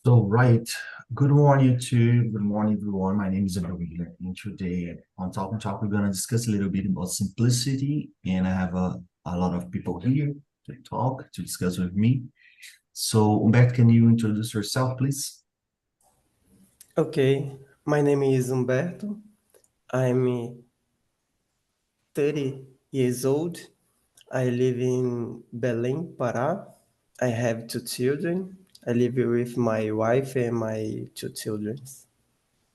Right. Good morning, you two. Good morning, everyone. My name is Abraham, and today on Talk and Talk, we're going to discuss a little bit about simplicity. And I have a lot of people here to talk, to discuss with me. So, Humberto, can you introduce yourself, please? Okay, my name is Humberto. I'm 30 years old. I live in Belém, Pará. I have two children. I live with my wife and my two children.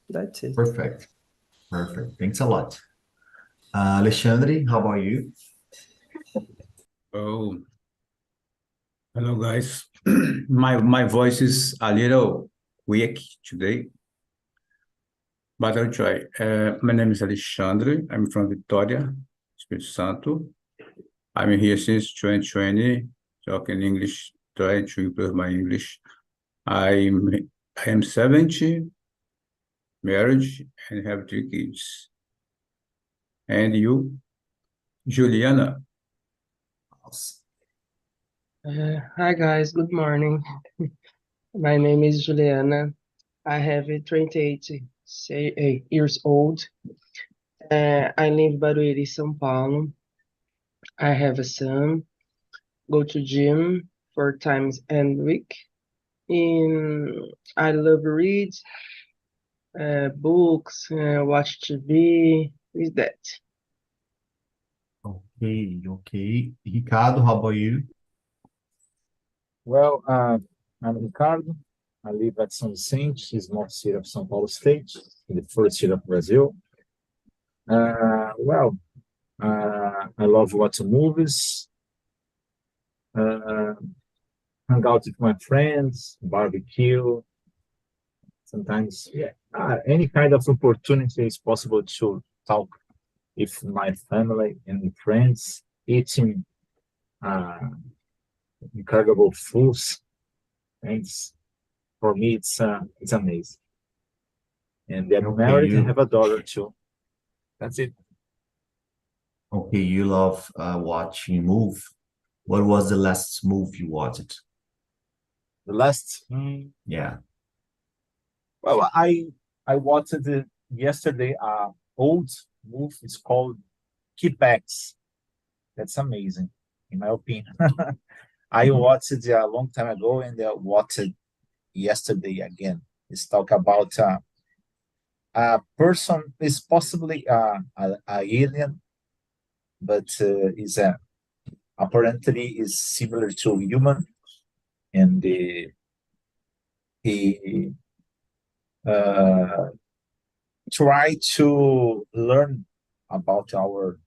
That's it. Perfect. Perfect. Thanks a lot. Alexandre, how about you? Oh, hello guys. My voice is a little weak today, but I'll try. My name is Alexandre. I'm from Vitória, Espírito Santo. I'm here since 2020, talking English, trying to improve my English. I am 70, married, and have three kids. And you, Juliana? Hi guys, good morning. My name is Juliana. I have years old. I live in Barueri, São Paulo. I have a son. Go to gym 4 times a week. I love read books, watch TV. Is that? Okay. Ricardo, how about you? Well, I'm Ricardo. I live at São Vicente, small city of São Paulo State, in the first city of Brazil. I love watching movies, uh, hang out with my friends, barbecue. Sometimes, yeah, any kind of opportunity is possible to talk with my family and friends, eating uh, incredible foods, and for me, it's amazing. And I'm Okay, married and have a daughter too. That's it. Okay, you love watching move. What was the last move you watched? The last, Yeah. well, I watched it yesterday. Old movie. It's called Keepbacks. That's amazing, in my opinion. I watched it a long time ago and I watched it yesterday again. It's talk about a person is possibly a alien, but is apparently is similar to human, and he uh, try to learn about our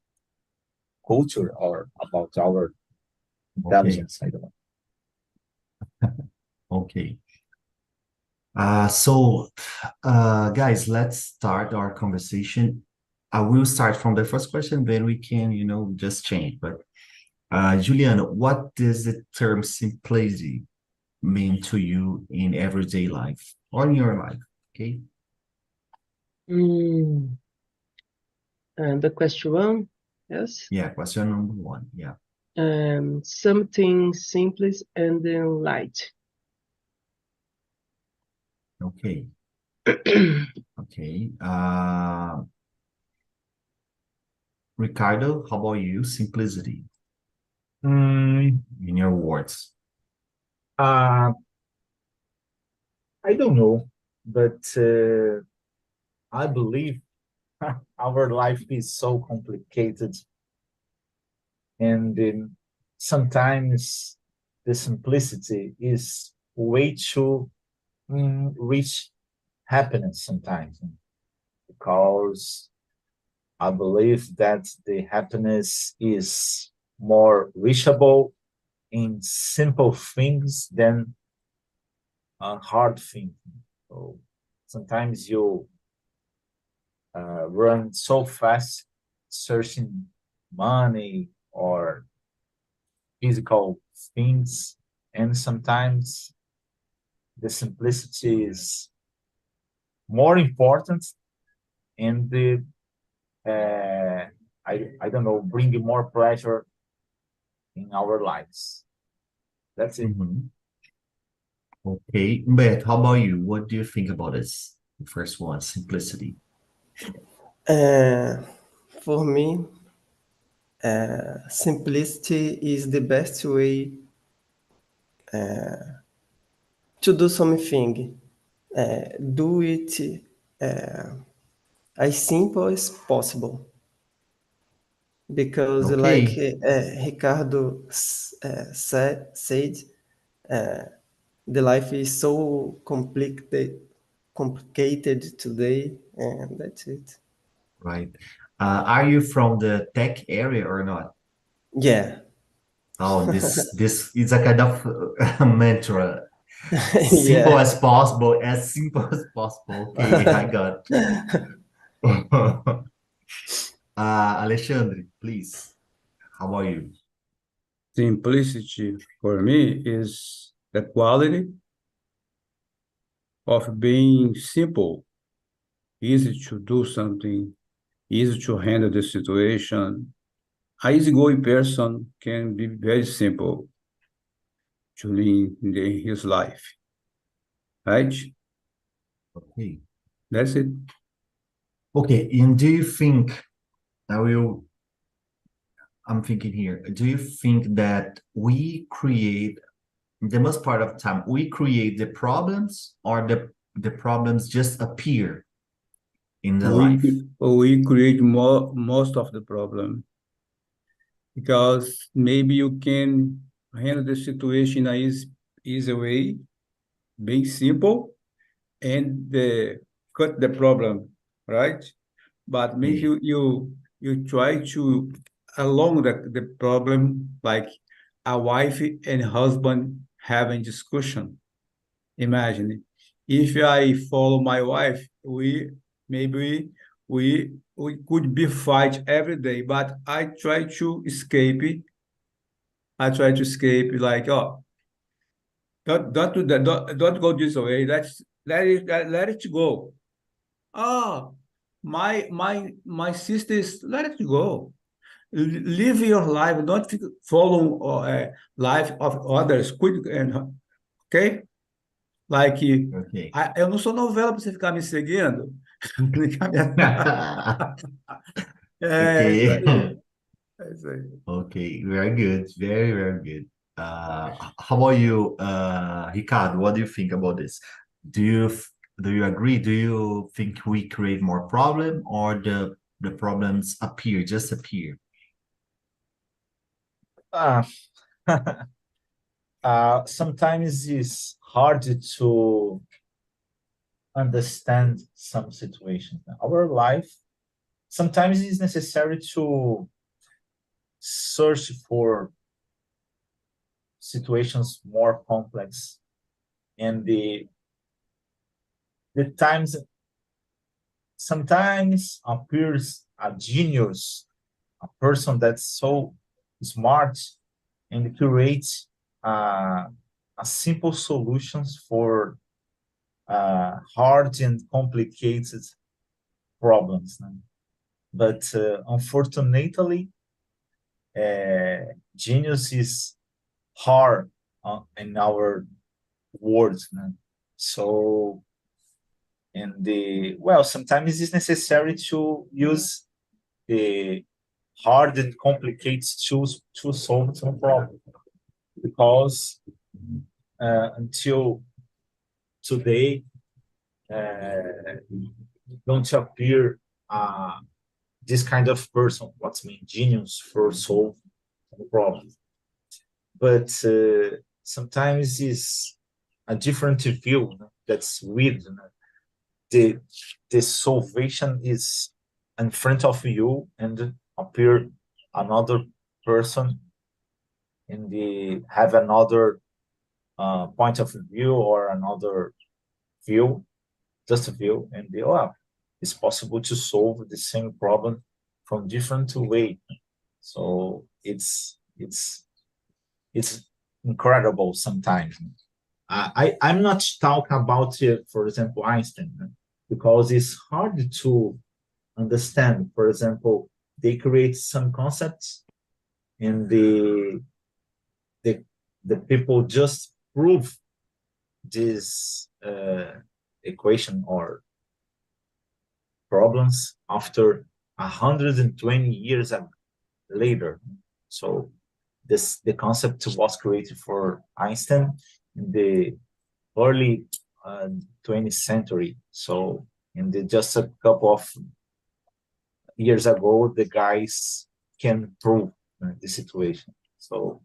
culture or about our Okay. intelligence. I don't know. Okay. Guys, let's start our conversation. I will start from the first question, then we can, just change. But Juliana, what does the term simplicity mean to you in everyday life or in your life? Okay. Mm, and the question one, yes. Yeah, question number one. Yeah. Something simple and then light. Okay. Okay. Ricardo, how about you? Simplicity Mm, in your words. uh, I don't know, but I believe our life is so complicated, and sometimes the simplicity is way too reach happiness sometimes, because I believe that the happiness is more reachable in simple things than hard things. So sometimes you run so fast searching money or physical things, and sometimes the simplicity is more important, and the I don't know, bring more pleasure in our lives. That's it. Mhm. Okay, Beth, how about you? What do you think about this? The first one, simplicity. For me, simplicity is the best way to do something. Do it as simple as possible. Because, like Okay, Ricardo said, the life is so complicated today, and that's it. right. Are you from the tech area or not? Yeah, Oh, this is a kind of mantra. Simple yeah. as possible, as simple as possible. Okay, I got. Alexandre, please. How about you? Simplicity for me is the quality of being simple, easy to do something, easy to handle the situation. An easygoing person can be very simple to live in his life, right? Okay. That's it. Okay, and do you think I will I'm thinking here, do you think that we create the most part of the time we create the problems or the problems just appear in the We life? we create most of the problem because maybe you can handle the situation in a easy way, being simple, and cut the problem, right? But maybe Okay. you try to along the problem like a wife and husband having discussion. Imagine if I follow my wife, maybe we could be fight every day, but I try to escape it. I try to escape like, oh, don't do that, don't go this way. Let it go. Oh, my sisters, let it go. Live your life, don't follow life of others. Quit and okay? Like, Okay. eu não sou novela para você ficar me seguindo. É isso Okay. aí. É isso aí. Okay, very good. Very, very good. How about you, Ricardo? What do you think about this? Do you agree? Do you think we create more problem or the problems appear, just appear? Ah, sometimes it's hard to understand some situations. Our life sometimes it's necessary to search for situations more complex, and the times sometimes appears a genius, a person that's so smart and creates a simple solutions for hard and complicated problems. But unfortunately, genius is hard in our words. So, sometimes it's necessary to use the hard and complicated tools to solve some problem, because until today, don't appear this kind of person, what's mean genius for solve the problem. But sometimes it's a different view, that's weird. The salvation is in front of you and appear another person in the have another point of view or another view, just a view, and it's possible to solve the same problem from different way. So it's incredible sometimes. I'm not talking about, for example, Einstein, because it's hard to understand. For example, they create some concepts, and the people just prove this equation or problems after 120 years later. So the concept was created for Einstein in the early 20th century. So just a couple of years ago, the guys can prove the situation. So,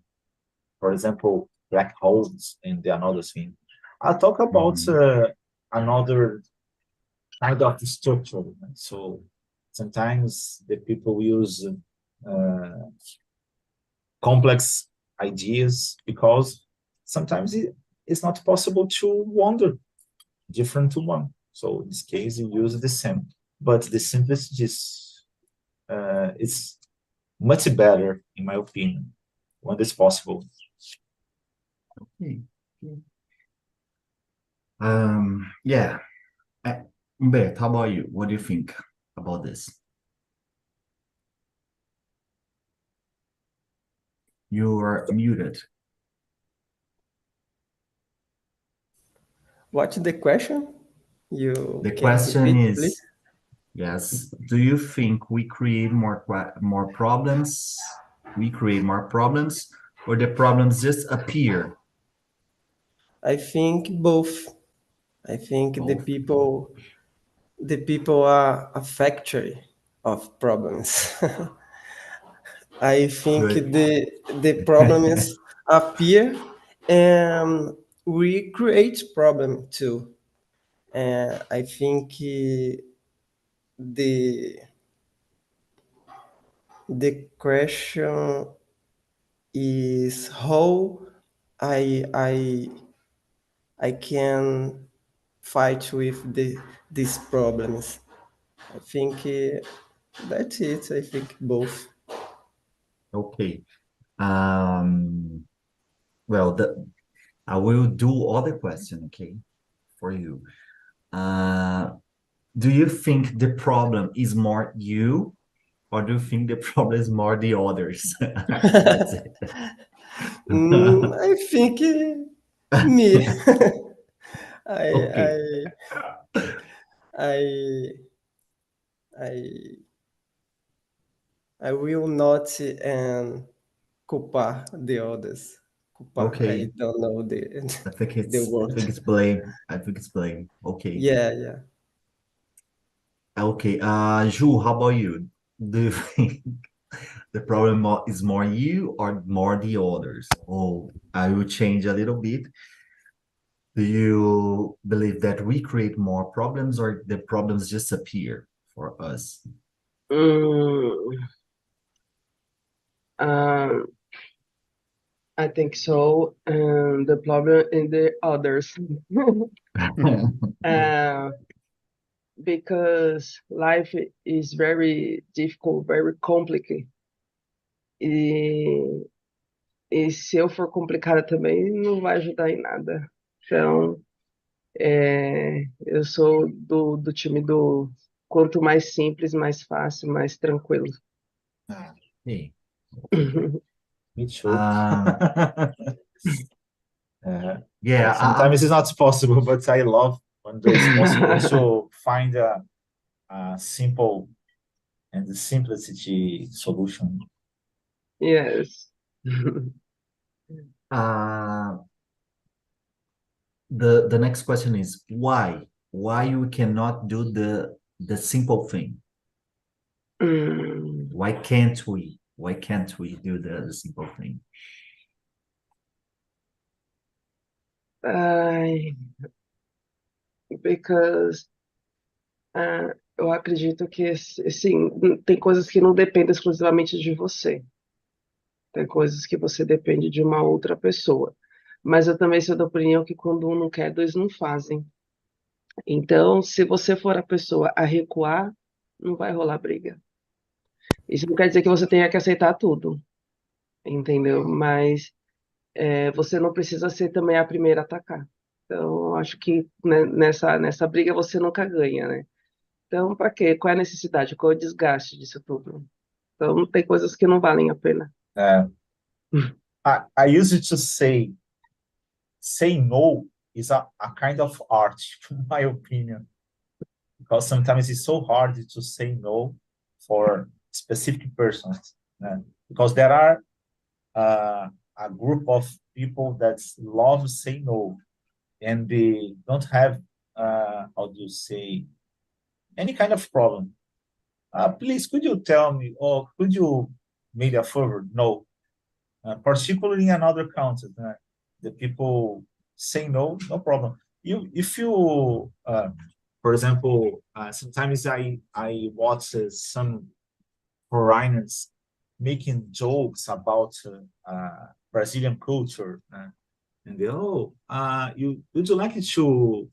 for example, black holes and another thing. I'll talk about another kind of structure. So sometimes the people use complex ideas because sometimes it's not possible to wonder different to one. So in this case, you use the same, but the simplest is much better, in my opinion, when it's possible. Okay. Yeah. Humberto, how about you? What do you think about this? You are muted. What's the question? You The can question repeat, is, please? yes, do you think we create more problems? We create more problems, or the problems just appear? I think both. I think Both. the people are a factory of problems. I think Good. the problems appear and we create problem too. And I think the question is how I I can fight with these problems. I think that's it. I think both. Okay. Well, I will do other question, okay, for you. Do you think the problem is more you, or do you think the problem is more the others? That's it. I think me. Okay. I I I will not culpar the others. Culpar. I Okay. don't know I think the word. it's blame. I think it's blame. Okay. Yeah. Okay. Ju, how about you? Do you think the problem is more you or more the others? Oh, I will change a little bit. Do you believe that we create more problems or the problems just appear for us? Mm, um, I think so. The problem in the others. uh, because life is very difficult, very complicated. E, e se eu for complicada também, não vai ajudar em nada. Então, eu sou do time do quanto mais simples, mais fácil, mais tranquilo. Hey. Me too. Yeah, Sometimes it's not possible, but I love when it's possible to find a simple and simplicity solution. Yes. The next question is why? Why you cannot do the simple thing? Why can't we? Why can't we do the simple thing? Because eu acredito que, sim, tem coisas que não dependem exclusivamente de você. Tem coisas que você depende de uma outra pessoa. Mas eu também sou da opinião que quando um não quer, dois não fazem. Então, se você for a pessoa a recuar, não vai rolar briga. Isso não quer dizer que você tenha que aceitar tudo, entendeu? Mas você não precisa ser também a primeira a atacar. Então, acho que né, nessa briga você nunca ganha, né? Então, para quê? Qual é a necessidade? Qual é o desgaste disso tudo? Então, tem coisas que não valem a pena. I used to say no is a kind of art, in my opinion, because sometimes it's so hard to say no for specific persons. Because there are a group of people that love say no, and they don't have, how do you say, any kind of problem. Please, could you tell me, or could you make a favor? No. Particularly in another country, the people say no, no problem. If you, for example, sometimes I watch some foreigners making jokes about Brazilian culture, and they, would you like to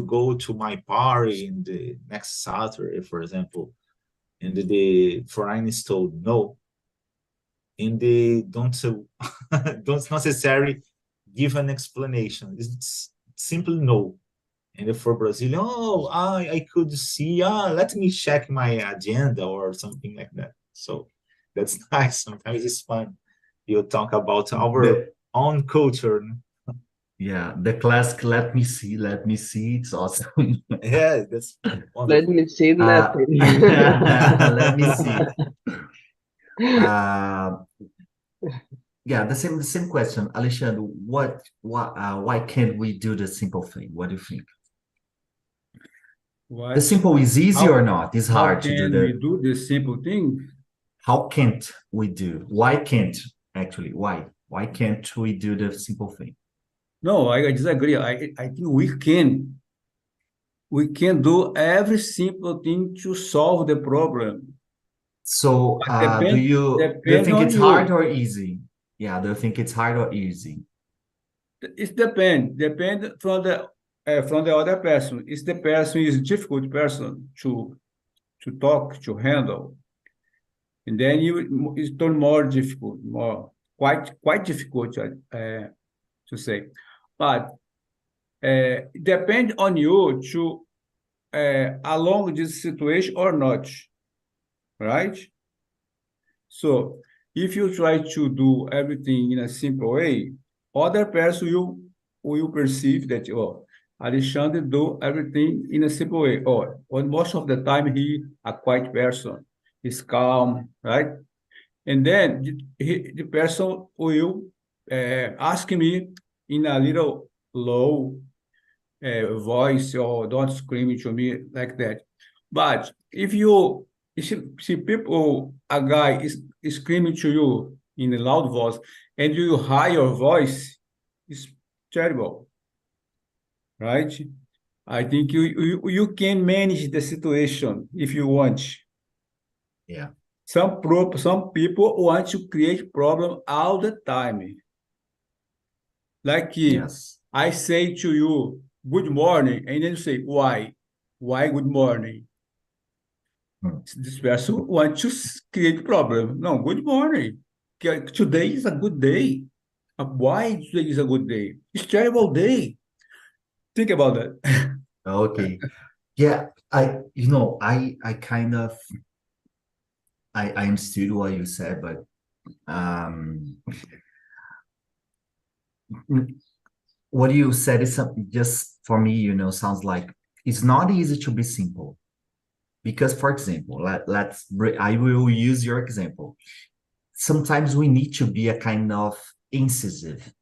go to my party in the next Saturday, for example? And the foreigners told no, and they don't don't necessarily give an explanation. It's simply no. And for Brazilian, I could see, let me check my agenda or something like that. So that's nice. Sometimes it's fun. You talk about our own culture. Yeah, the classic let me see, it's awesome. Yeah, that's wonderful. Let me see nothing. Let me see. Yeah, the same question, Alexandre. Why can't we do the simple thing? What do you think? The simple is easy or not? It's hard to do How can we do the simple thing? How can't we do? Why can't actually? Why? Why can't we do the simple thing? No, I disagree. I think we can. We can do every simple thing to solve the problem. So, do you think it's hard or easy? Yeah, do you think it's hard or easy? It depends. Depend from the other person. If the person is a difficult person to talk, to handle, and then it's turn more difficult, quite difficult to say. But it depends on you to along this situation or not, right? So if you try to do everything in a simple way, other person will perceive that, Alexandre do everything in a simple way. Or most of the time he a quiet person, he's calm, right? And then the person will ask me in a little low voice, or don't scream to me like that. But if you see people, a guy is screaming to you in a loud voice, and you high your voice, it's terrible, right? I think you can manage the situation if you want. Yeah. Some people want to create problem all the time. Like Yes. I say to you, good morning, and then you say, why? Why good morning? This person wants to create problem. No, good morning. Today is a good day. Why today is a good day? It's a terrible day. Think about that. Okay. Yeah, I kind of I understood what you said, but what you said is something just for me, sounds like it's not easy to be simple. Because, for example, I will use your example. Sometimes we need to be a kind of incisive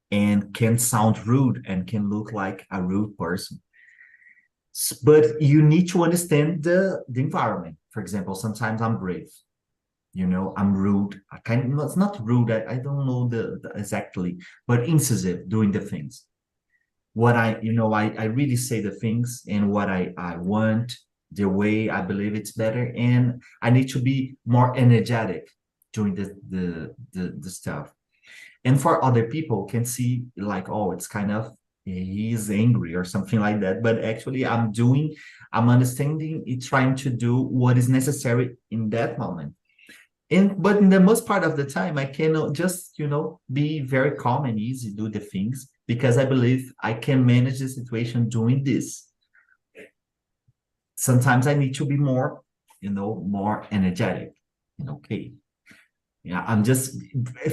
and can sound rude and can look like a rude person. But you need to understand the environment. For example, sometimes I'm brave, I'm rude. It's not rude. I don't know the exactly, but incisive doing the things. What I really say the things and what I want, the way I believe it's better, and I need to be more energetic doing the stuff. And for other people can see like, oh, it's kind of he's angry or something like that. But actually I'm understanding it, trying to do what is necessary in that moment. But in the most part of the time, I can just, be very calm and easy, do the things, because I believe I can manage the situation doing this. Sometimes I need to be more, more energetic. Okay. Yeah, I'm just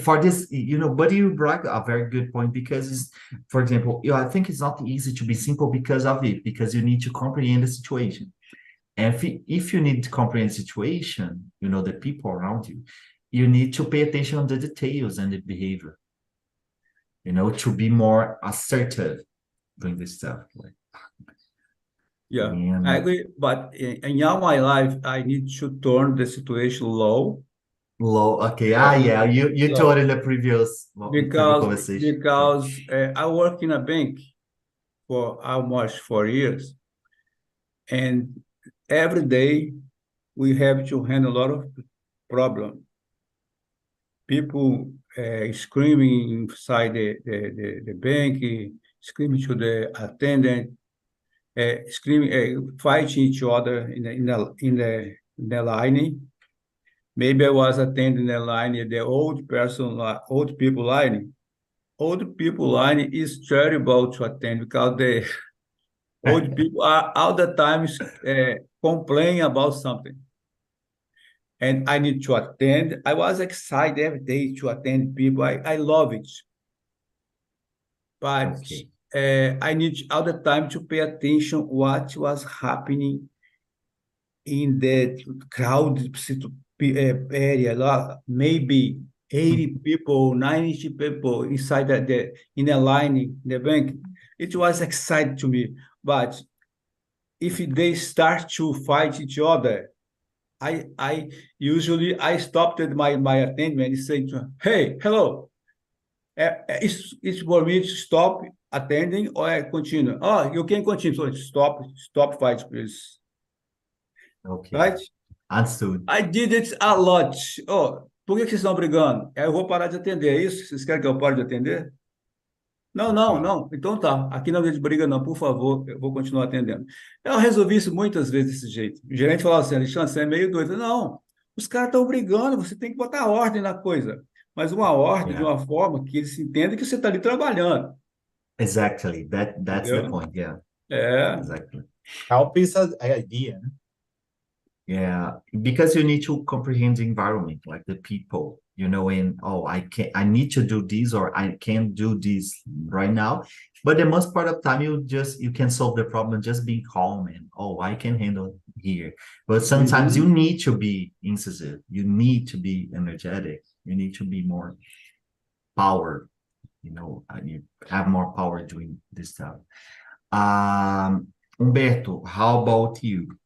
for this, but you brought a very good point because for example, I think it's not easy to be simple because of it, because you need to comprehend the situation. And if you need to comprehend the situation, the people around you, you need to pay attention on the details and the behavior, to be more assertive doing this stuff. Like, Yeah, and I agree. But in all my life, I need to turn the situation low. low, okay. Yeah, Yeah, you low. told in the previous conversation. Because I work in a bank for almost 4 years, and every day we have to handle a lot of problem. People screaming inside the bank, screaming to the attendant, screaming, fighting each other in the line. Maybe I was attending the line, the old people line. Old people line is terrible to attend because the old people are all the time complaining about something. And I need to attend. I was excited every day to attend people. I love it. But Okay. I need all the time to pay attention what was happening in the crowded area. Maybe 80 people, 90 people inside in a line in the bank. It was exciting to me. But if they start to fight each other, I usually I stopped at my attendant and saying to her, "Hey, hello, it's for me to stop attending or I continue? Oh, you can continue. So stop fight, please. Okay. Right? Understood. I did it a lot. Oh, por que vocês estão brigando? Eu vou parar de atender, é isso? Vocês querem que eu pare de atender? Não, não, Okay. não. Então tá. Aqui não é de briga, não, por favor, eu vou continuar atendendo. Eu resolvi isso muitas vezes desse jeito. O gerente falava assim, Alexandre, você é meio doido. Não, os caras estão brigando, você tem que botar ordem na coisa. Mas uma ordem de Yeah. uma forma que eles entendam que você está ali trabalhando. Exactly. That's the Entendeu? point. Yeah. É. Exactly. Help is an idea. Yeah, because you need to comprehend the environment, like the people, and I need to do this or I can't do this right now. But the most part of time, you can solve the problem just being calm and I can handle it here. But sometimes you Uhum. need to be incisive, you need to be energetic, you need to be more power, and you have more power doing this stuff. Humberto, how about you?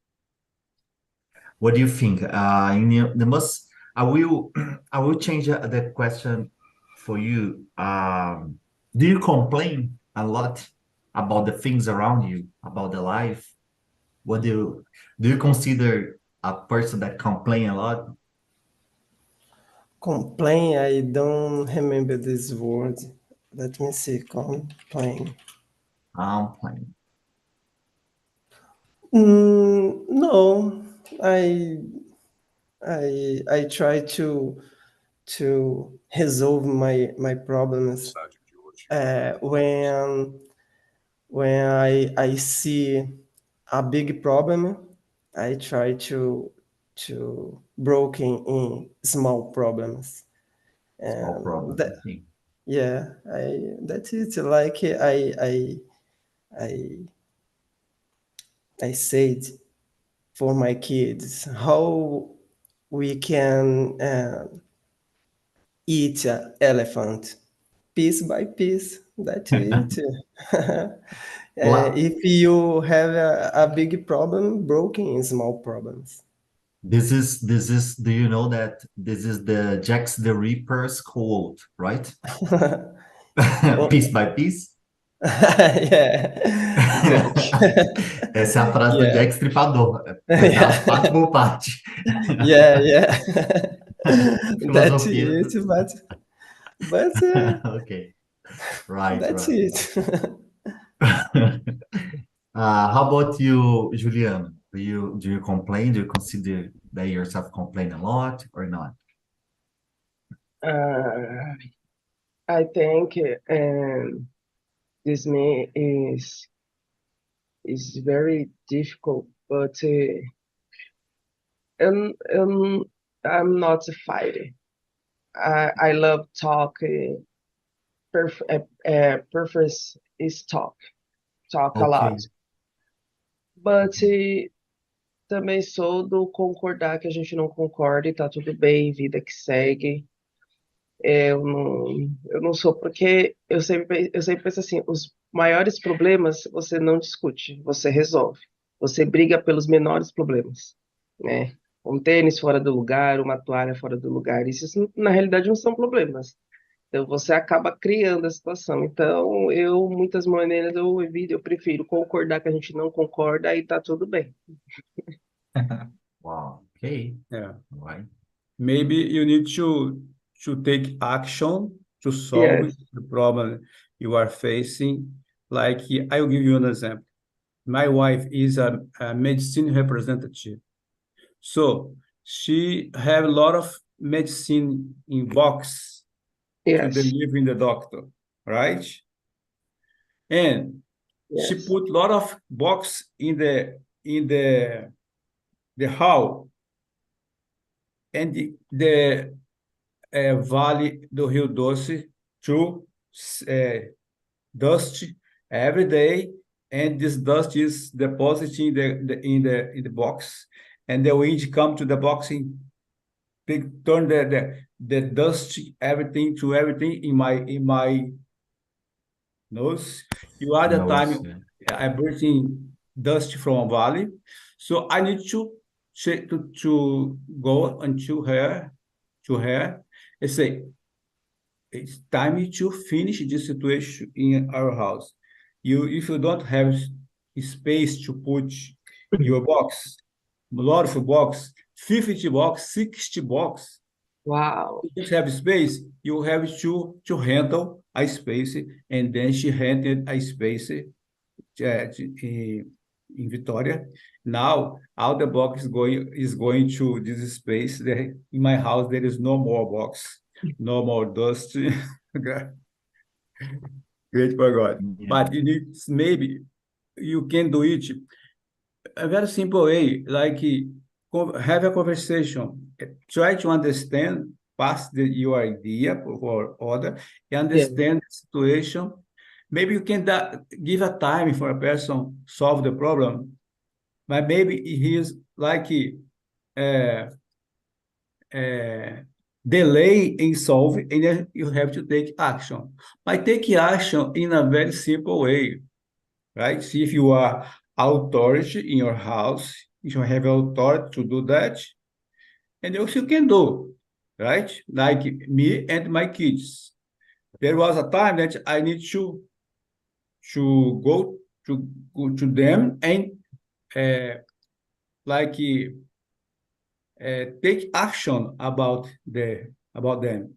What do you think? The most, I will, I will change the question for you. Do you complain a lot about the things around you, about the life? What do you consider a person that complain a lot? Complain, I don't remember this word. Let me see. Complain. Complain. No, I try to resolve my problems when I see a big problem. I try to broken in small problems, Small and problem. Okay. yeah, that's it. Like I I said for my kids how we can eat an elephant piece by piece. That's it. La- If you have a big problem, broken in small problems. this is. Do you know that this is the Jack the Ripper's quote, right? Piece Oh, by piece. yeah, Jack. Essa é a frase do Yeah, Jack Stripador. Pedaço, parte yeah, por parte. yeah, yeah. That's Filosofia. it. But Okay, right, that's right. it. How about you, Juliana? Do you complain? Do you consider that yourself complain a lot or not? Uh, I think this man is very difficult, but I'm not a fighter. I love talk. Preference is talk a lot. Okay. But também sou do concordar que a gente não concorda e tá tudo bem, vida que segue. Eu não sou, porque eu sempre penso assim, os maiores problemas você não discute, você resolve. Você briga pelos menores problemas, né? Um tênis fora do lugar, uma toalha fora do lugar, isso na realidade não são problemas. Então você acaba criando a situação. Então muitas maneiras eu evito, eu prefiro concordar que a gente não concorda e tá tudo bem. Wow. Okay. Yeah. Right. Maybe you need to take action to solve Yes, the problem you are facing. Like, I will give you an example. My wife is a medicine representative. So she have a lot of medicine in box to yes, deliver in the doctor, right? And she yes, put a lot of box in the hall, and the Vale do Rio Doce to dust every day, and this dust is deposited in the box, and the wind come to the box and turn the dust everything in my nose. You are the Knows. time Yeah. I breathing dust from a valley, so I need to go unto her and say, it's time to finish this situation in our house. If you don't have space to put your box, a lot of box, 50 box, 60 box, wow, you don't have space, you have to handle a space, and then she rented a space in Victoria. Now all the box is going to this space. There, in my house, there is no more box, no more dust. Great for God. Yeah. But you need, maybe you can do it a very simple way, like have a conversation, try to understand, pass your idea for other, and yeah, understand the situation. Maybe you can give a time for a person solve the problem, but maybe he is like uh, uh, delay in solving, and then you have to take action. But take action in a very simple way, right? See if you are authority in your house, if you have authority to do that, and also you can do, right? Like me and my kids. There was a time that I need to go to them and uh, like take action about them.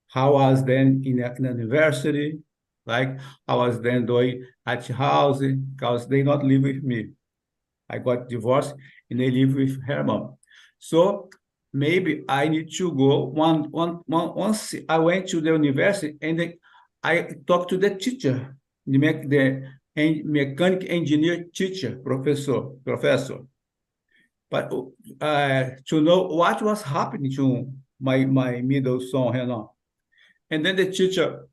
How was then in university, like I was then doing at house, because they not live with me. I got divorced and they live with her mom. So maybe I need to go once I went to the university, and I talked to the teacher, the mechanic engineer teacher, professor, but to know what was happening to my middle son, Renan. And then the teacher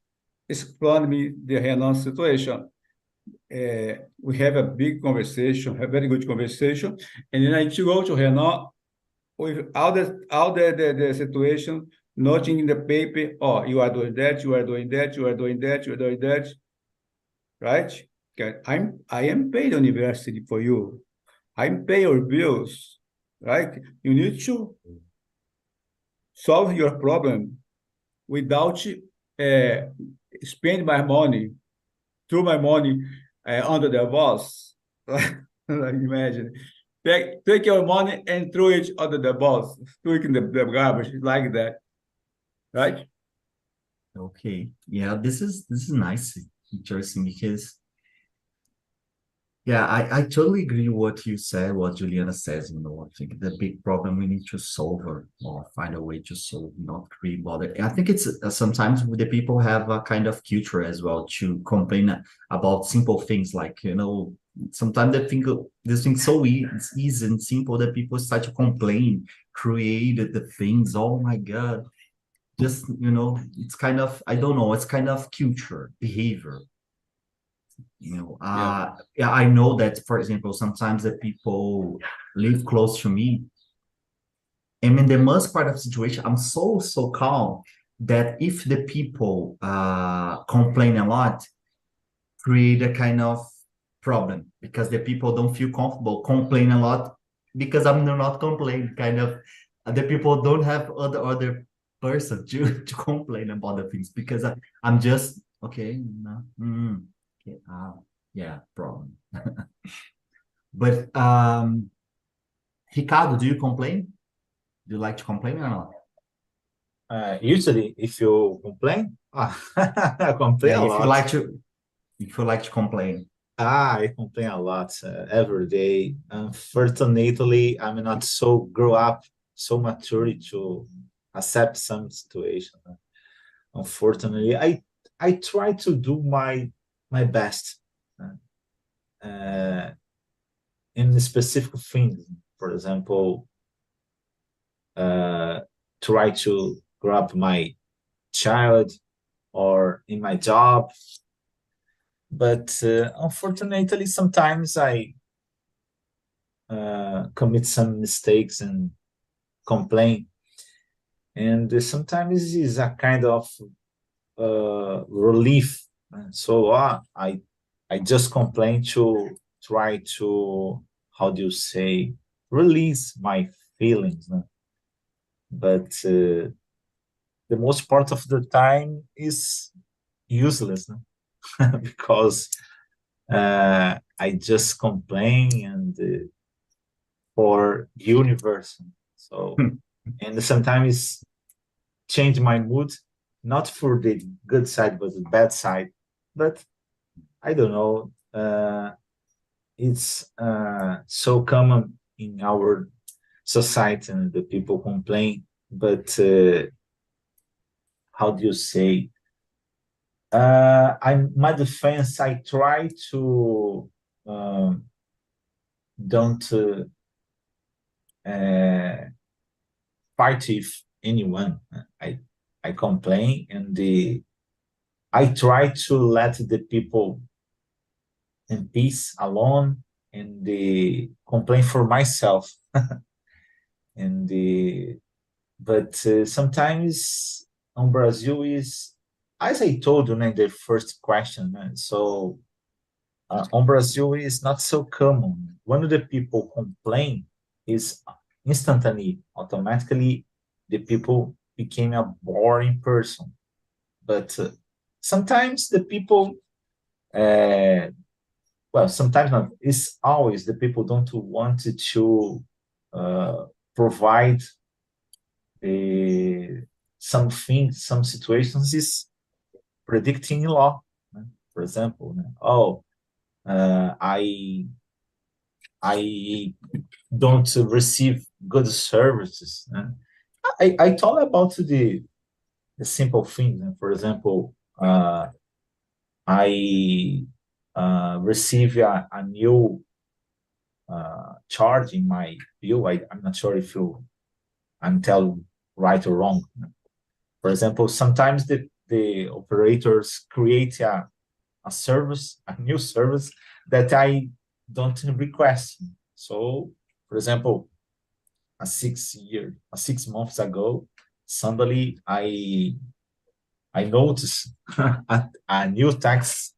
explained me the Renan situation. We have a big conversation, a very good conversation, and then I go to Renan with all the situation, noting in the paper. Oh, you are doing that, you are doing that, you are doing that, you are doing that, right? Okay, I am paying the university for you. I'm paying your bills, right? You need to solve your problem without spend my money, throw my money under the bus. Like, imagine. Take your money and throw it under the bus, throw it in the garbage, like that, right? Okay. Yeah, this is nice, interesting, because yeah, I totally agree what you said, what Juliana says, I think the big problem we need to solve, or find a way to solve, not create bother. I think it's sometimes the people have a kind of culture as well to complain about simple things, like, sometimes they think this thing's so it's easy and simple that people start to complain, create the things. Oh my God. just, you know, it's kind of, I don't know, it's kind of culture, behavior. You know, yeah, I know that, for example, sometimes the people live close to me, and in the most part of the situation, I'm so calm that if the people complain a lot, create a kind of problem because the people don't feel comfortable complain a lot because I'm not complaining. Kind of the people don't have other person to complain about the things because I'm just okay. No, okay, yeah, problem. But Ricardo, do you complain? Do you like to complain or not? Usually, if you complain, I complain Yeah, a if you lot. like to, if you like to complain. I complain a lot every day. Unfortunately, I'm not so grow up, so mature to accept some situation. Unfortunately, I try to do my best uh, in specific things. For example, try to grow up my child or in my job. But unfortunately, sometimes I commit some mistakes and complain. And sometimes it's a kind of relief. And so I just complain to try to, how do you say, release my feelings. No? But the most part of the time is useless, no? Because I just complain and for universe. So, and sometimes change my mood, not for the good side, but the bad side. But I don't know. It's so common in our society and the people complain. But how do you say? I'm my defense. I try to don't fight with anyone. I complain and I try to let the people in peace alone and complain for myself. And but sometimes on Brazil is, as I told you in the first question. So on Brazil is not so common. When the people complain, is instantly, automatically, the people became a boring person. But sometimes the people, well, sometimes not. It's always the people don't want to provide something, some situations is predicting law. For example, oh, I don't receive good services. I talk about the simple things. For example, I receive a new charge in my bill. I'm not sure if I'm telling right or wrong. For example, sometimes the operators create a service, a new service that I don't request. So, for example, 6 months ago, suddenly I noticed a new tax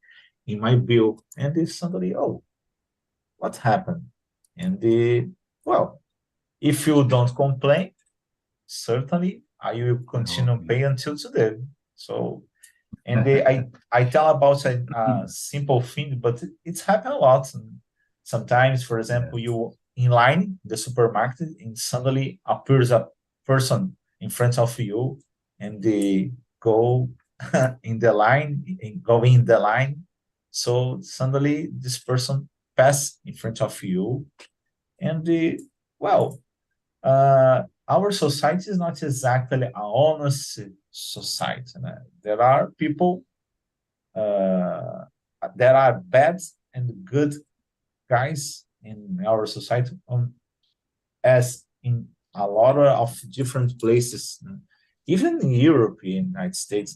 in my bill, and it's suddenly, oh, what happened? And well, if you don't complain, certainly I will continue pay until today. So, and I tell about a simple thing, but it's happened a lot. Sometimes, for example, you in line in the supermarket, and suddenly appears a person in front of you, and they go in the line, and go in the line. So suddenly this person pass in front of you, and well, our society is not exactly an honest society. There are people, there are bad and good guys in our society, as in a lot of different places. even in Europe, in the United States,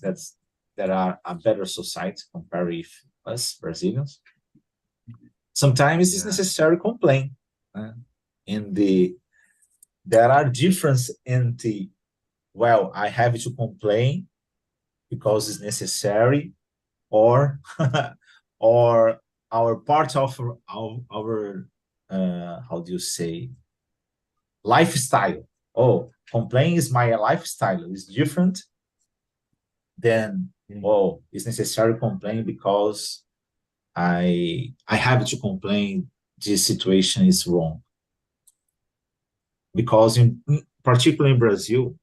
that are a better society compared with us Brazilians. Sometimes it's necessary to complain. There are differences in the, well, I have to complain because it's necessary, or or our part of our how do you say, lifestyle. Oh, complain is my lifestyle. It's different than, oh, it's necessary to complain because I have to complain. This situation is wrong. Because particularly in Brazil,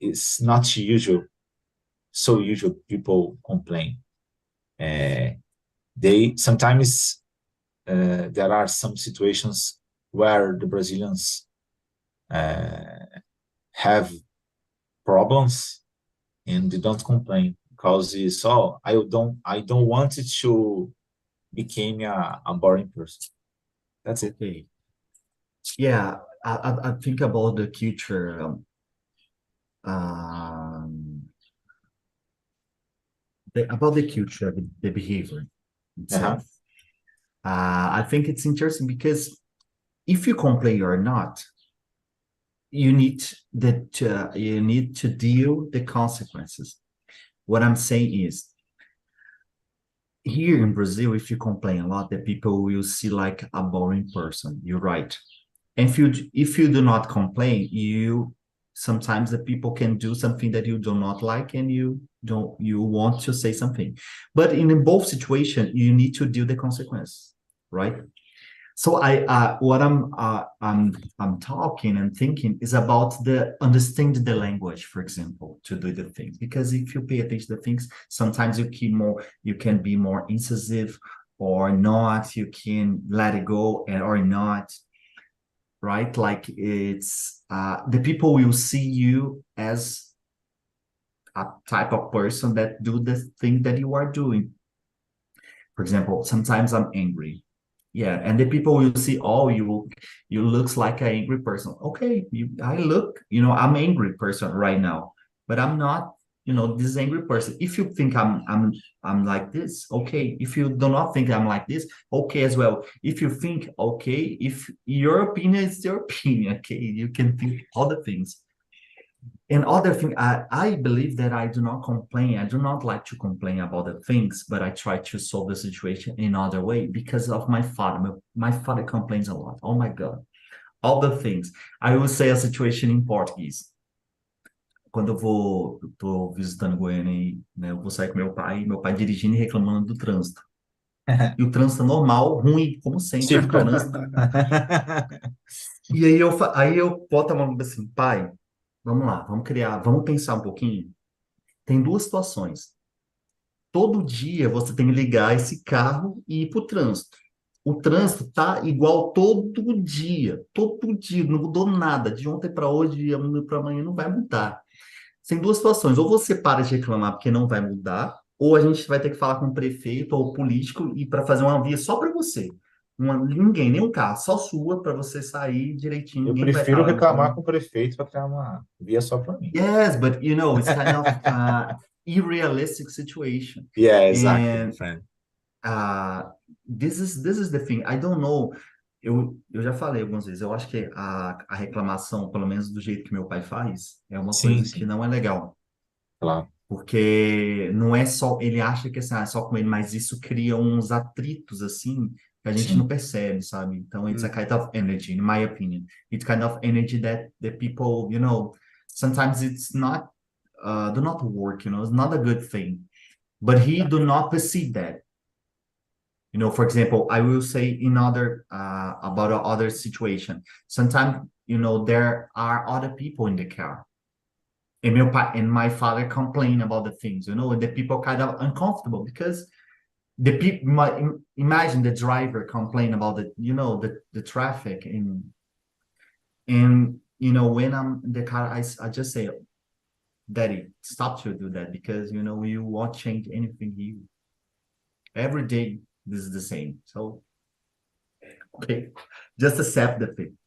it's not so usual people complain. They sometimes there are some situations where the Brazilians have problems and they don't complain because it's, oh, I don't want it to become a boring person. That's it. Okay. Yeah, I think about the culture. About the culture, the behavior itself. I think it's interesting because if you complain or not, you need to deal the consequences. What I'm saying is, here in Brazil, if you complain a lot, the people will see like a boring person. You're right. And if you do not complain, sometimes the people can do something that you do not like, and you want to say something. But in both situations, you need to deal the consequence, right? So what I'm talking and thinking is about the understanding the language, for example, to do the things. Because if you pay attention to things, sometimes you can be more incisive or not. You can let it go or not, right? Like it's the people will see you as a type of person that do the thing that you are doing. For example, sometimes I'm angry. Yeah, and the people will see, oh, you looks like an angry person. Okay, I'm an angry person right now, but I'm not, this angry person. If you think I'm like this, okay. If you do not think I'm like this, okay as well. If you think, okay, if your opinion is your opinion, okay, you can think other things. And other thing, I believe that I do not complain. I do not like to complain about the things, but I try to solve the situation in other way because of my father. My father complains a lot. Oh my God. All the things. I will say a situation in Portuguese. Quando eu tô visitando Goiânia, né, eu vou sair com meu pai dirigindo e reclamando do trânsito. E o trânsito é normal, ruim, como sempre, o trânsito. E aí eu boto a mão assim, pai, vamos lá, vamos pensar um pouquinho. Tem duas situações. Todo dia você tem que ligar esse carro e ir para o trânsito. O trânsito tá igual todo dia, não mudou nada. De ontem para hoje, de amanhã para amanhã, não vai mudar. Tem duas situações. Ou você para de reclamar porque não vai mudar, ou a gente vai ter que falar com o prefeito ou o político e para fazer uma via só para você. Ninguém, nem um carro, só sua para você sair direitinho. Eu Ninguém vai prefiro estar lá reclamar com o prefeito para criar uma via só para mim. Yes, but it's kind of unrealistic situation. Yeah, exactly, my And friend. this is the thing. I don't know. Eu já falei algumas vezes. Eu acho que a reclamação, pelo menos do jeito que meu pai faz, é uma Sim, coisa sim. que não é legal. Claro. Porque não é só. Ele acha que assim, é só com ele, mas isso cria uns atritos assim que a gente Sim. não percebe, sabe? Então, it's a kind of energy, in my opinion. It's kind of energy that the people, sometimes it's not, do not work, it's not a good thing. But he do not perceive that. For example, I will say about other situation. Sometimes, there are other people in the car. And my father complain about the things, and the people kind of uncomfortable because the people imagine the driver complain about the traffic and when I'm in the car, I just say, Daddy, stop to do that because you won't change anything here. Every day this is the same. So okay, just accept the thing.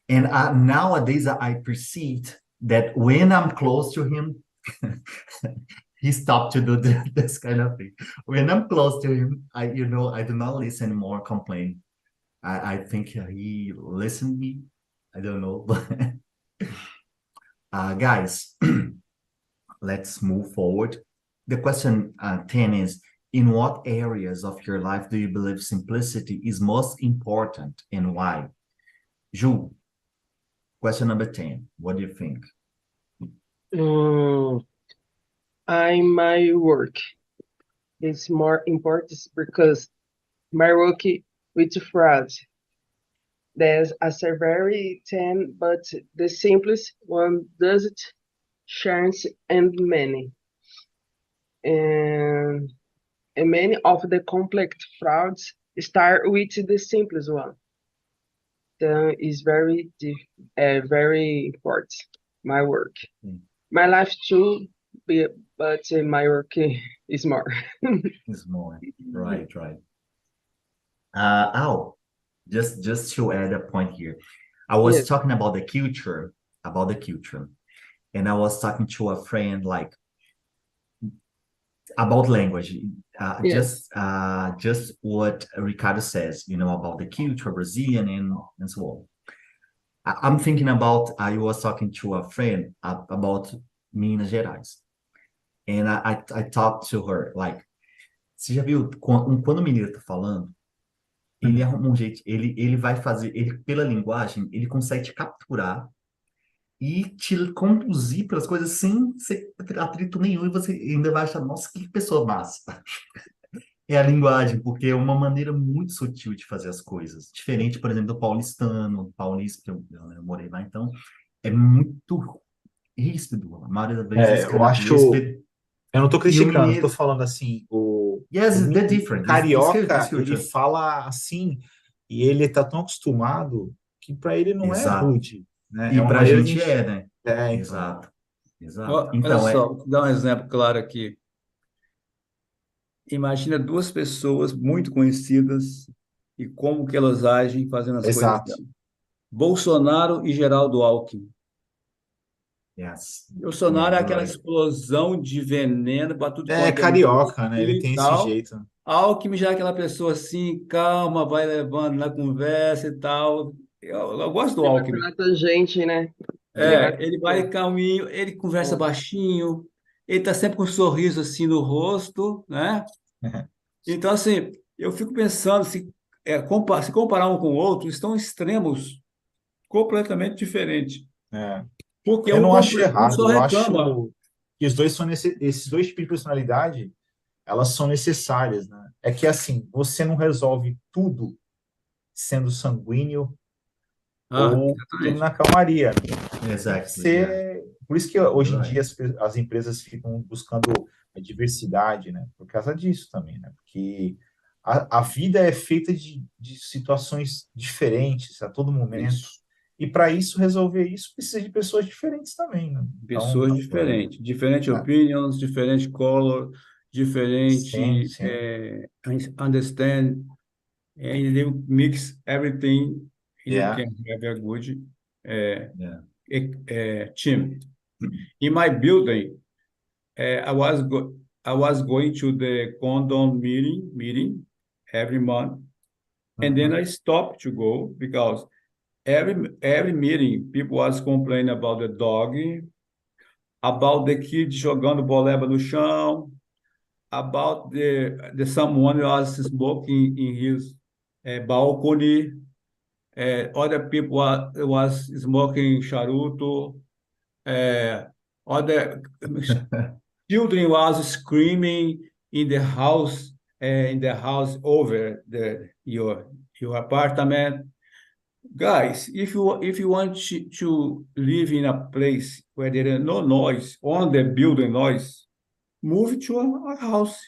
And nowadays I perceived that when I'm close to him, he stopped to do this kind of thing. When I'm close to him, I do not listen more, complain. I think he listened me. I don't know. Guys, let's move forward. The question 10 is, in what areas of your life do you believe simplicity is most important and why? Ju, question number 10. What do you think? My work is more important because my work with fraud. There's a very thin, but the simplest one does it chance and many. And, and many of the complex frauds start with the simplest one. That is very important. My work, my life too, but my work is more. Is more right. Just to add a point here, I was Yes, talking about the culture, and I was talking to a friend like about language, yes, just what Ricardo says, about the culture, Brazilian and so on. I'm thinking about, I was talking to a friend about Minas Gerais, and I talked to her like, você já viu quando o mineiro tá falando? Ele arruma um jeito, ele vai fazer, ele, pela linguagem, ele consegue te capturar e te conduzir pelas coisas sem ser atrito nenhum, e você ainda vai achar, nossa, que pessoa massa. É a linguagem, porque é uma maneira muito sutil de fazer as coisas. Diferente, por exemplo, do paulistano, paulista, que eu morei lá, então, é muito ríspido. A maioria das vezes Eu escreve acho. ríspido. Eu não tô E o criticando, tô mineiro, falando assim, yes, they're o different. This carioca, ele culture. fala assim, e ele tá tão acostumado que para ele não é Exato. rude, né? É E uma pra maneira de gente gente. né? Então. Exato. Exato. Olha Então, só, vou dar um exemplo claro aqui. Imagina duas pessoas muito conhecidas e como que elas agem fazendo as coisas Exato. dela. Bolsonaro e Geraldo Alckmin. yes. Bolsonaro Yeah, é you're aquela right. explosão de veneno para tudo É quanto é lado carioca, né? Ele e tem esse tal. jeito. Alckmin já é aquela pessoa assim, calma, vai levando na conversa e tal. Eu gosto do ele vai Alckmin. pela tangente, né? Ele vai. Ele vai calminho, ele conversa baixinho, ele tá sempre com um sorriso assim no rosto, né? Então, assim, eu fico pensando se comparar um com o outro, estão extremos completamente diferentes. É. Porque Eu um, não acho um errado, só eu reclama. acho que os dois são esses dois tipos de personalidade, elas são necessárias, né? É que assim, você não resolve tudo sendo sanguíneo Ah, ou tudo exatamente. na calmaria. Tem que Exactly, yeah. ser. Por isso que You're hoje em dia right. as empresas ficam buscando a diversidade, né? Por causa disso também, né? Porque a vida é feita de situações diferentes a todo momento. Isso. E para isso, resolver isso, precisa de pessoas diferentes também, né? Então, Pessoas Right. diferentes, diferente né? opinions, diferente color, Sim, diferente sim. understand, and they mix everything. You Yeah. can have a good uh, Yeah. team. In my building, I was going to the condom meeting every month, and then Uhum. I stopped to go because every meeting people was complaining about the dog, about the kid jogando boleba no chão, about the someone was smoking in his balcony, other people was smoking charuto, other children was screaming in the house over your apartment. Guys, if you want to live in a place where there is no noise on the building noise, move to a house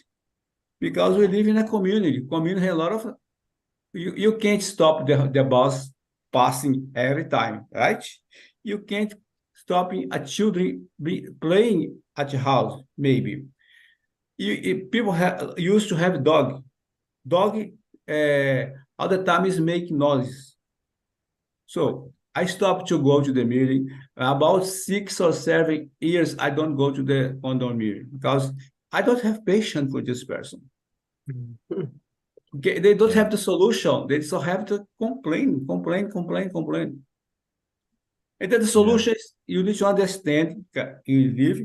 because we live in a community. Community has a lot of you can't stop the bus passing every time, right? You can't stop a children playing at your house, maybe. People used to have dog. Dog all the time is making noise. So I stopped to go to the meeting. About 6 or 7 years, I don't go to the condom meeting because I don't have patience for this person. Okay, they don't have the solution. They just have to complain. And then the solution is you need to understand you live.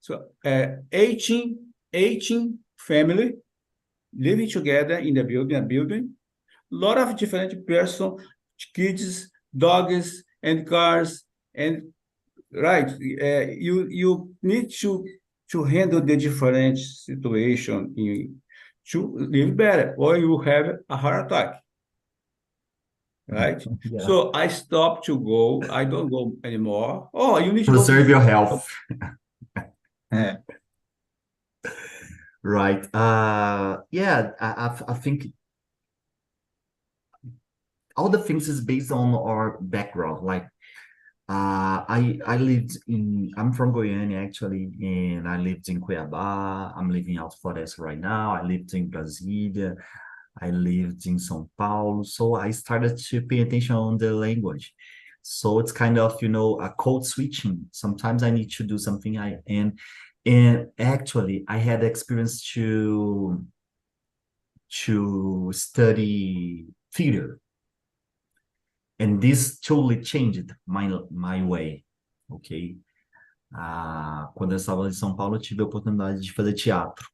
So 18 family living together in the building, lot of different person, kids, dogs, and cars, and right. You need to handle the different situation to live better, or you have a heart attack. Right? Yeah. So I stopped to go. I don't go anymore. Oh, you need to Preserve your health. Yeah. Right. Yeah, I think all the things is based on our background. Like, I'm from Goiânia actually, and I lived in Cuiabá. I'm living out Floresta right now. I lived in Brasília. I lived in São Paulo. So I started to pay attention on the language. So it's kind of, a code switching. Sometimes I need to do something and actually I had experience to study theater. And this totally changed my way, ok? Quando eu estava em São Paulo, eu tive a oportunidade de fazer teatro.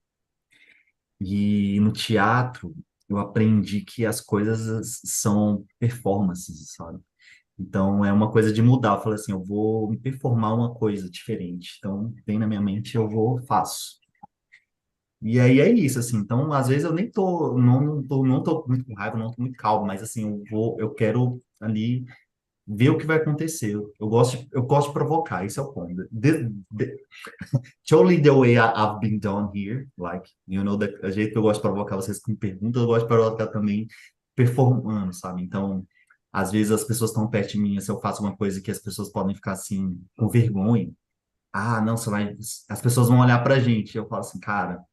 E no teatro, eu aprendi que as coisas são performances, sabe? Então, é uma coisa de mudar. Eu falei assim, eu vou me performar uma coisa diferente. Então, vem na minha mente, eu vou, faço. E aí é isso, assim. Então, às vezes eu nem tô, não tô muito com raiva, não tô muito calmo, mas assim, eu quero ali ver o que vai acontecer. Eu gosto de provocar, esse é o ponto. Totally the way I've been done here, like, o jeito que eu gosto de provocar vocês com perguntas, eu gosto de provocar também performando, sabe? Então, às vezes as pessoas estão perto de mim, se eu faço uma coisa que as pessoas podem ficar assim, com vergonha. Não, as pessoas vão olhar pra gente. Eu falo assim, cara,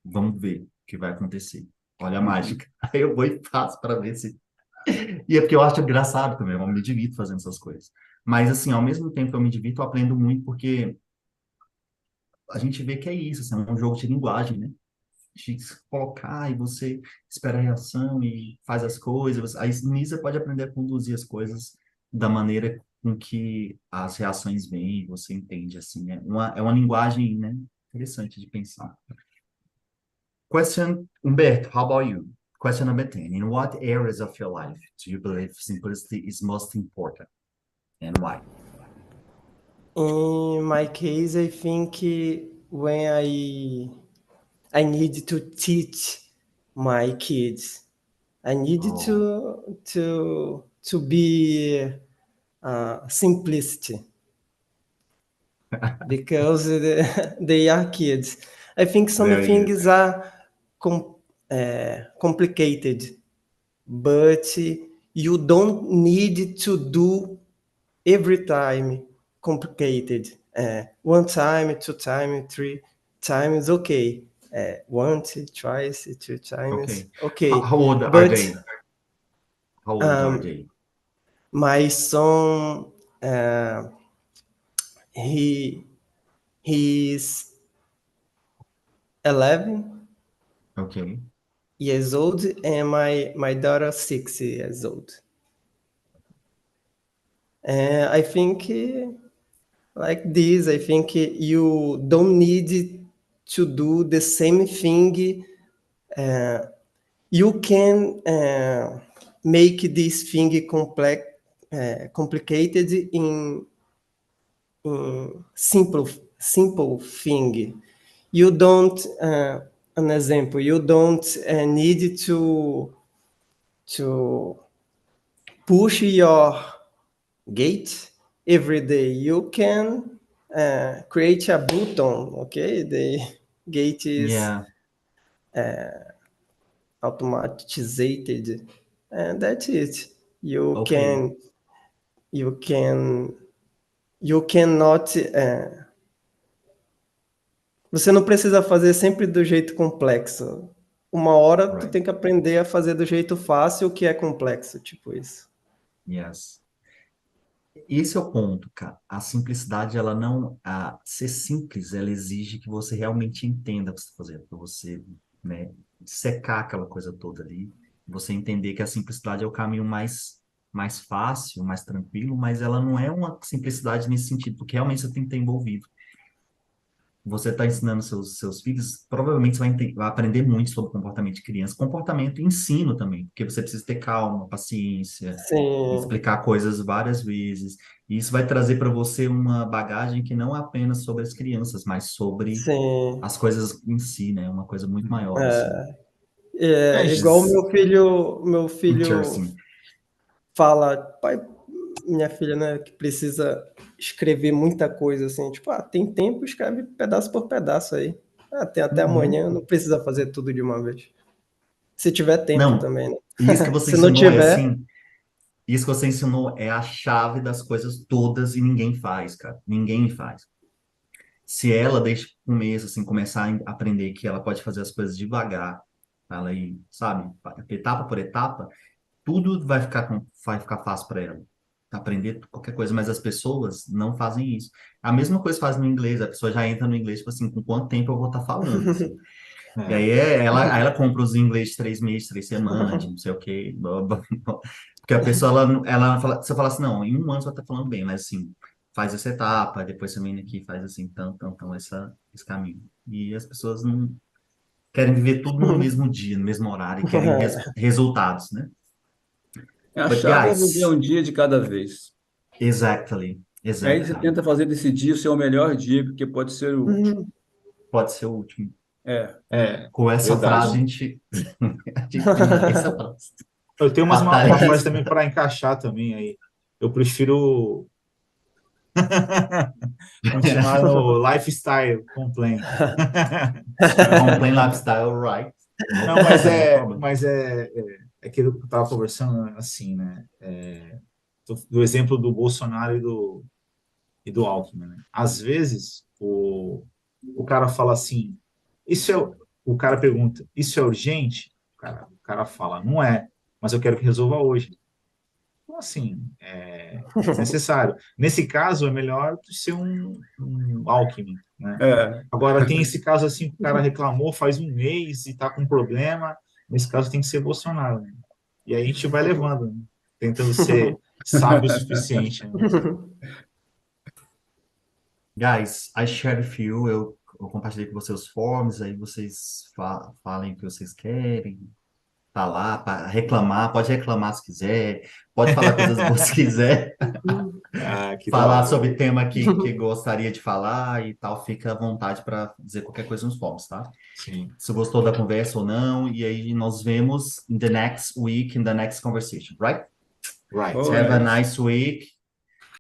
vamos ver o que vai acontecer. Olha a mágica. Aí eu vou e faço para ver se. E é porque eu acho engraçado também, eu me divirto fazendo essas coisas. Mas, assim, ao mesmo tempo que eu me divirto, eu aprendo muito, porque a gente vê que é isso, assim, é um jogo de linguagem, né? De se colocar e você espera a reação e faz as coisas. Aí nisso você pode aprender a conduzir as coisas da maneira com que as reações vêm, você entende, assim. É uma linguagem, né? Interessante de pensar. Question, Humberto, how about you? Question number 10. In what areas of your life do you believe simplicity is most important and why? In my case, I think when I need to teach my kids, I need to be simplicity because they are kids. I think some Very good. things are complicated, but you don't need to do every time complicated. One time, 2 times, 3 times, okay. Once, twice, 2 times, okay. How old are But they? How old are they? my son, he's 11 Okay. years old, and my daughter 6 years old. And I think like this, I think you don't need to do the same thing. You can make this thing complicated in simple thing. You don't, an example, you don't need to push your gate every day. You can create a button, okay? The gate is automatized, and that's it. You cannot. Você não precisa fazer sempre do jeito complexo. Uma hora tu tem que aprender a fazer do jeito fácil, que é complexo, tipo isso. Yes. Esse é o ponto, cara. A simplicidade, ela não. Ser simples, ela exige que você realmente entenda o que você está fazendo, para você, né, secar aquela coisa toda ali. Você entender que a simplicidade é o caminho mais fácil, mais tranquilo, mas ela não é uma simplicidade nesse sentido, porque realmente você tem que estar envolvido. Você está ensinando seus filhos, provavelmente você vai aprender muito sobre comportamento de criança, comportamento e ensino também, porque você precisa ter calma, paciência, Sim, explicar coisas várias vezes. E isso vai trazer para você uma bagagem que não é apenas sobre as crianças, mas sobre sim. as coisas em si, né? Uma coisa muito maior, assim. É, É, igual Which meu is filho interesting. fala, pai, minha filha, né, que precisa escrever muita coisa assim, tipo, tem tempo, escreve pedaço por pedaço aí. Tem até Uhum. amanhã, não precisa fazer tudo de uma vez. Se tiver tempo Não, também, né? e isso que você Se não ensinou é tiver, assim, isso que você ensinou é a chave das coisas todas e ninguém faz, cara. Ninguém faz. Se ela desde o começo, assim, começar a aprender que ela pode fazer as coisas devagar, ela ir, sabe, etapa por etapa, tudo vai ficar fácil para ela. Aprender qualquer coisa, mas as pessoas não fazem isso. A mesma coisa faz no inglês, a pessoa já entra no inglês, tipo assim, com quanto tempo eu vou estar falando, assim. E é. aí ela compra os inglês de 3 meses, 3 semanas, de não sei o quê. Blá, blá, blá. Porque a pessoa, ela fala, você fala assim, não, em um ano você vai estar falando bem, mas assim, faz essa etapa, depois você vem aqui e faz assim, então, esse caminho. E as pessoas não querem viver tudo no mesmo dia, no mesmo horário, e querem resultados, né? A But chave é viver guys, um dia de cada vez. exactly, E aí você exactly. tenta fazer desse dia o seu melhor dia, porque pode ser o último. Pode ser o último. É, É, Com essa frase, a verdade. gente, a gente finaliza essa frase. Eu tenho uma frase Fatalista. também para encaixar também aí. Eu prefiro continuar no lifestyle complain. Complain lifestyle, right? No Não, mas problem, no é, problem. mas é, é aquilo que eu estava conversando assim, né? Do exemplo do Bolsonaro e do Alckmin, né? Às vezes o cara fala assim, isso é, o cara pergunta, isso é urgente? O cara fala, não é, mas eu quero que resolva hoje. Então, assim, é desnecessário. Nesse caso, é melhor ser um Alckmin, né? é. Agora, tem esse caso assim, que o cara reclamou faz um mês e está com problema. Nesse caso, tem que ser Bolsonaro, né? E aí a gente vai levando, né? Tentando ser sábio o suficiente, né? Guys, I shared with you, eu compartilhei com vocês os forms, aí vocês falem o que vocês querem falar, reclamar, pode reclamar se quiser, pode falar coisas boas se quiser, Ah, que da falar hora. sobre tema que gostaria de falar e tal, fica à vontade para dizer qualquer coisa nos forms, tá? Sim. Se gostou da conversa ou não, e aí nos vemos in the next week, in the next conversation, right? Right. Oh, Have a nice. nice week.